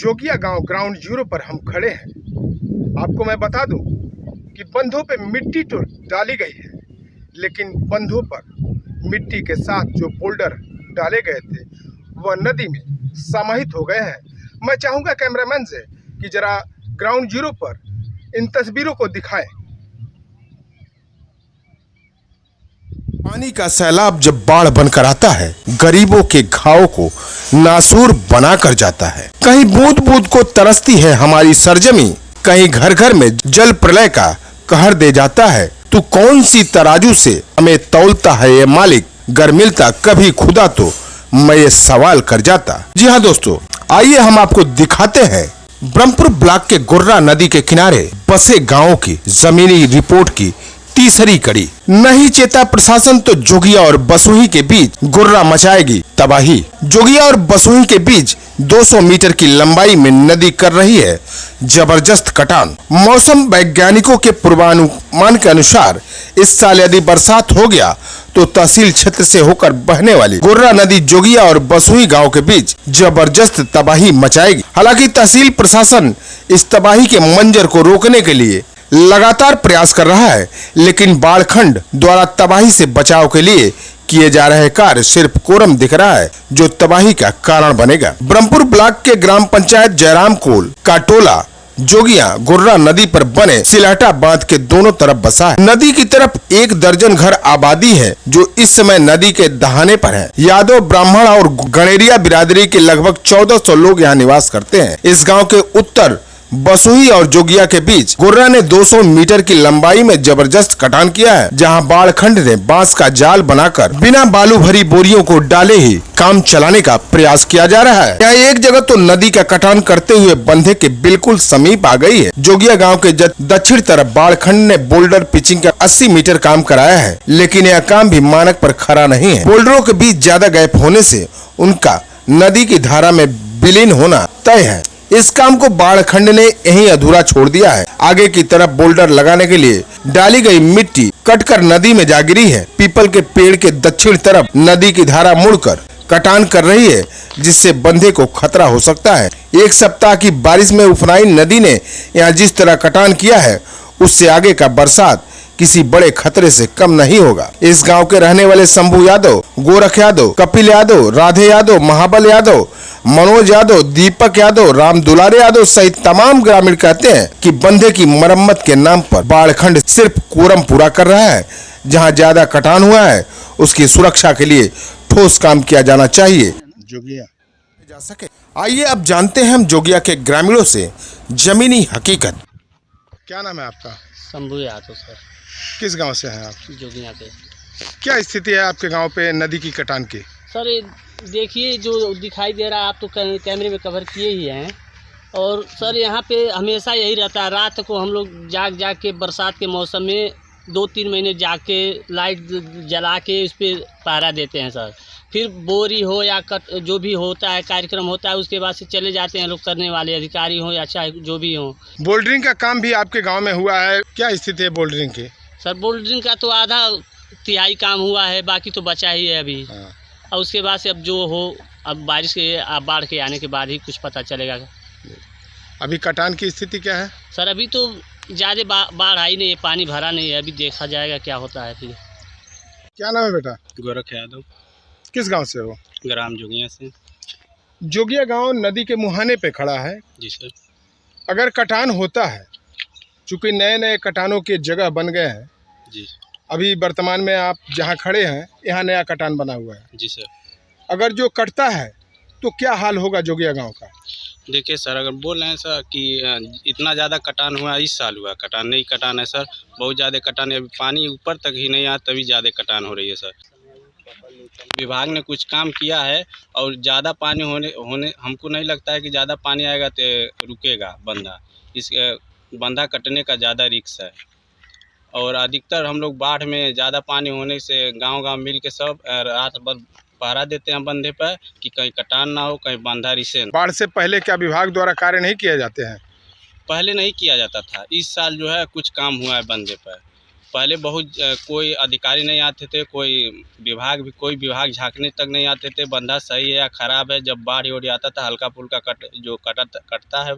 जोगिया गांव ground zero पर हम खड़े हैं। आपको मैं बता दूं कि बंधों पे मिट्टी तो डाली गई है, लेकिन बंधों पर मिट्टी के साथ जो बोल्डर डाले गए थे वह नदी में समाहित हो गए हैं। मैं चाहूँगा कैमरामैन से कि जरा ग्राउंड जीरो पर इन तस्वीरों को दिखाएं। पानी का सैलाब जब बाढ़ बनकर आता है, गरीबों के घावों को नासूर बनाकर जाता है। कहीं बूंद बूंद को तरसती है हमारी सरजमी, कहीं घर घर में जल प्रलय का कहर दे जाता है। तो कौन सी तराजू से हमें तौलता है ये मालिक, गर मिलता कभी खुदा तो मैं ये सवाल कर जाता। जी हाँ दोस्तों, आइए हम आपको दिखाते हैं ब्रह्मपुर ब्लॉक के गुर्रा नदी के किनारे बसे गाँव की जमीनी रिपोर्ट की तीसरी कड़ी। नहीं चेता प्रशासन तो जोगिया और बसोही के बीच गुर्रा मचाएगी तबाही। जोगिया और बसोही के बीच 200 मीटर की लंबाई में नदी कर रही है जबरदस्त कटान। मौसम वैज्ञानिकों के पूर्वानुमान के अनुसार इस साल यदि बरसात हो गया तो तहसील क्षेत्र से होकर बहने वाली गुर्रा नदी जोगिया और बसोही गांव के बीच जबरदस्त तबाही मचाएगी। हालांकि तहसील प्रशासन इस तबाही के मंजर को रोकने के लिए लगातार प्रयास कर रहा है, लेकिन बाढ़खंड द्वारा तबाही से बचाव के लिए किए जा रहे कार्य सिर्फ कोरम दिख रहा है जो तबाही का कारण बनेगा। ब्रह्मपुर ब्लॉक के ग्राम पंचायत जयराम कोल का टोला जोगिया गुर्रा नदी पर बने सिलहटा बांध के दोनों तरफ बसा है। नदी की तरफ 1 दर्जन घर आबादी है जो इस समय नदी के दहाने पर है। यादव, ब्राह्मण और गणेरिया बिरादरी के लगभग 1400 लोग यहाँ निवास करते हैं। इस गाँव के उत्तर बसोही और जोगिया के बीच गुर्रा ने 200 मीटर की लंबाई में जबरदस्त कटान किया है, जहां बाढ़खंड ने बांस का जाल बनाकर बिना बालू भरी बोरियों को डाले ही काम चलाने का प्रयास किया जा रहा है। यहाँ एक जगह तो नदी का कटान करते हुए बंधे के बिल्कुल समीप आ गई है। जोगिया गांव के दक्षिण तरफ बाढ़खंड ने बोल्डर पिचिंग का 80 मीटर काम कराया है, लेकिन यह काम भी मानक पर खरा नहीं है। बोल्डरों के बीच ज्यादा गैप होने से उनका नदी की धारा में विलीन होना तय है। इस काम को बाढ़खंड ने यहीं अधूरा छोड़ दिया है। आगे की तरफ बोल्डर लगाने के लिए डाली गई मिट्टी कटकर नदी में जा गिरी है। पीपल के पेड़ के दक्षिण तरफ नदी की धारा मुड़कर कटान कर रही है, जिससे बंधे को खतरा हो सकता है। 1 सप्ताह की बारिश में उफनाई नदी ने यहाँ जिस तरह कटान किया है, उससे आगे का बरसात किसी बड़े खतरे से कम नहीं होगा। इस गांव के रहने वाले शंभू यादव, गोरख यादव, कपिल यादव, राधे यादव, महाबल यादव, मनोज यादव, दीपक यादव, राम दुलारे यादव सहित तमाम ग्रामीण कहते हैं कि बंधे की मरम्मत के नाम पर बाढ़खंड सिर्फ कोरम पूरा कर रहा है। जहां ज्यादा कटान हुआ है उसकी सुरक्षा के लिए ठोस काम किया जाना चाहिए। जोगिया जा सके। आइए अब जानते हैं हम जोगिया के ग्रामीणों से जमीनी हकीकत। क्या नाम है आपका? शंभू यादव सर। किस गांव से हैं आप? जोगिया के। क्या स्थिति है आपके गांव पे नदी की कटान की? सर देखिए जो दिखाई दे रहा है, आप तो कैमरे में कवर किए ही हैं। और सर यहाँ पे हमेशा यही रहता है, रात को हम लोग जाग के बरसात के मौसम में 2-3 महीने जाग के लाइट जला के इस पर पहरा देते हैं सर। फिर बोरी हो या जो भी होता है कार्यक्रम होता है, उसके बाद से चले जाते हैं लोग करने वाले, अधिकारी हों या चाहे जो भी हों। बोल्डरिंग का काम भी आपके गाँव में हुआ है, क्या स्थिति है बोल्डरिंग की? सर बोल्डरिंग का तो आधा तिहाई काम हुआ है, बाकी तो बचा ही है अभी। और उसके बाद से अब जो हो, अब बारिश के बाढ़ के आने के बाद ही कुछ पता चलेगा। अभी कटान की स्थिति क्या है? सर अभी तो ज़्यादा बाढ़ आई नहीं है, पानी भरा नहीं है, अभी देखा जाएगा क्या होता है फिर। क्या नाम है बेटा? गोरख यादव। किस गांव से हो? ग्राम जोगिया से। जोगिया गांव नदी के मुहाने पे खड़ा है। जी सर। अगर कटान होता है, चूँकि नए कटानों के जगह बन गए हैं जी, अभी वर्तमान में आप जहां खड़े हैं यहाँ नया कटान बना हुआ है। जी सर। अगर जो कटता है तो क्या हाल होगा जोगिया गांव का? देखिए सर, अगर बोल रहे हैं सर कि इतना ज़्यादा कटान हुआ, इस साल हुआ कटान, नहीं कटान है सर, बहुत ज़्यादा कटान है। अभी पानी ऊपर तक ही नहीं आया तभी ज़्यादा कटान हो रही है सर। विभाग ने कुछ काम किया है और ज़्यादा पानी होने हमको नहीं लगता है कि ज़्यादा पानी आएगा तो रुकेगा बंधा। इस बंधा कटने का ज़्यादा रिस्क है। और अधिकतर हम लोग बाढ़ में ज़्यादा पानी होने से गांव मिल के सब रात भर पहरा देते हैं बंधे पर कि कहीं कटान ना हो, कहीं बंधा रिसे। बाढ़ से पहले क्या विभाग द्वारा कार्य नहीं किए जाते हैं? पहले नहीं किया जाता था, इस साल जो है कुछ काम हुआ है बंधे पर। पहले बहुत कोई अधिकारी नहीं आते थे, कोई विभाग झांकने तक नहीं आते थे। बंधा सही है या खराब है, जब बाढ़ ओढ़ आता था हल्का फुल्का कटता है,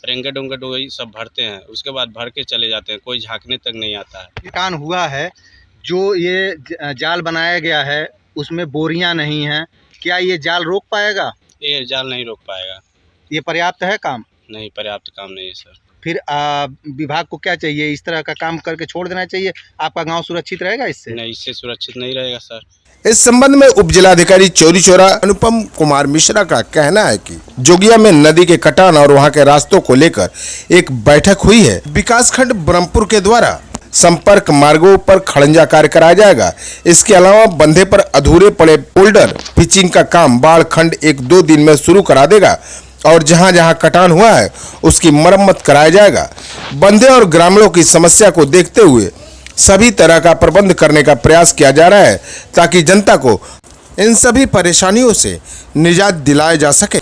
रेंगट उंगट वही सब भरते हैं, उसके बाद भर के चले जाते हैं, कोई झांकने तक नहीं आता है। कटान हुआ है, जो ये जाल बनाया गया है उसमें बोरियां नहीं हैं, क्या ये जाल रोक पाएगा? ये जाल नहीं रोक पाएगा। ये पर्याप्त है काम? नहीं, पर्याप्त काम नहीं है सर। फिर विभाग को क्या चाहिए, इस तरह का काम करके छोड़ देना चाहिए? आपका गांव सुरक्षित रहेगा इससे? नहीं, इससे सुरक्षित नहीं रहेगा सर। इस संबंध में उप जिलाधिकारी चौरी चौरा अनुपम कुमार मिश्रा का कहना है कि जोगिया में नदी के कटान और वहां के रास्तों को लेकर एक बैठक हुई है। विकासखंड ब्रह्मपुर के द्वारा संपर्क मार्गों पर खड़ंजा कार्य कराया जाएगा। इसके अलावा बंधे पर अधूरे पड़े पोल्डर पिचिंग का काम बाढ़ खंड 1-2 दिन में शुरू करा देगा और जहां जहां कटान हुआ है उसकी मरम्मत कराया जाएगा। बंधे और ग्रामीणों की समस्या को देखते हुए सभी तरह का प्रबंध करने का प्रयास किया जा रहा है ताकि जनता को इन सभी परेशानियों से निजात दिलाया जा सके।